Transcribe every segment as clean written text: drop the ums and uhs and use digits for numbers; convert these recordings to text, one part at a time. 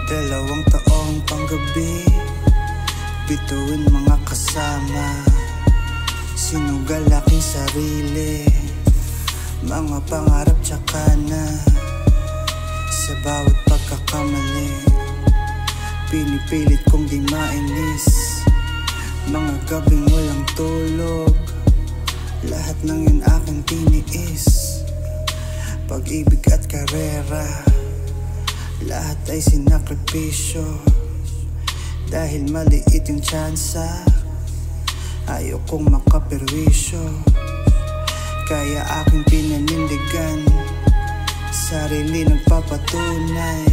2 taong panggabi, bituin mga kasama, sinugal aking sarili, mga pangarap tsaka na. Sa bawat pagkakamali, pinipilit kong di mainis, mga gabing walang tulog, lahat ng yun aking tiniis. Pag-ibig at karera, lahat ay sinakripisyo. Dahil maliit yung tsansa, ayaw kong makaperwisyo. Kaya aking pinanindigan, sarili nagpapatunay.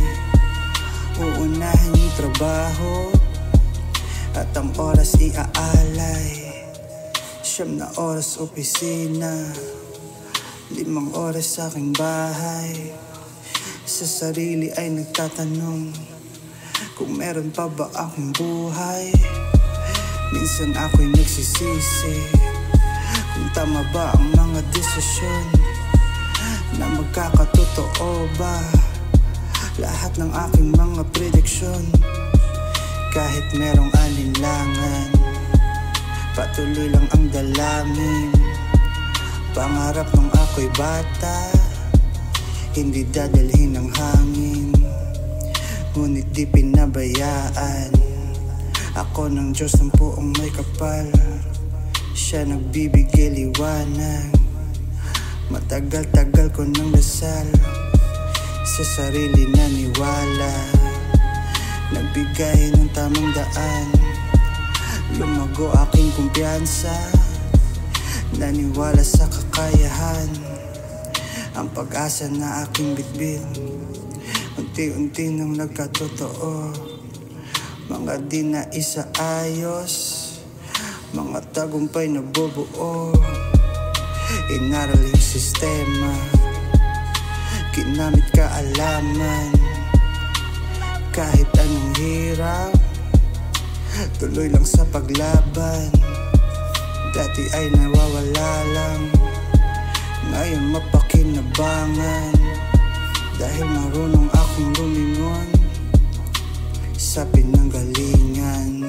Uunahin yung trabaho at ang oras iaalay. 9 na oras opisina, 5 oras sa aking bahay. Sa sarili ay nagtatanong kung meron pa ba akong buhay. Minsan ako'y nagsisisi kung tama ba ang mga desisyon, na magkakatotoo ba lahat ng aking mga prediksyon. Kahit merong alinlangan, patuloy lang ang dalangin. Pangarap nung ako'y bata, hindi dadalhin ng hangin. Ngunit di pinabayaan ako ng Diyos ng puong may kapal. Siya nagbibigay liwanag, matagal-tagal ko nang dasal. Sa sarili naniwala, nagbigay ng tamang daan. Lumago aking kumpiyansa, naniwala sa kakayahan. Ang pag-asa na aking bitbit, unti-unti nang nagkatotoo. Mga di na isaayos, mga tagumpay na bubuo. Inaral yung sistema, ginamit kaalaman. Kahit anong hirap, tuloy lang sa paglaban. Dati ay nawawala lang, ngayon mapakinabangan. Dahil marunong akong lumingon sa pinanggalingan.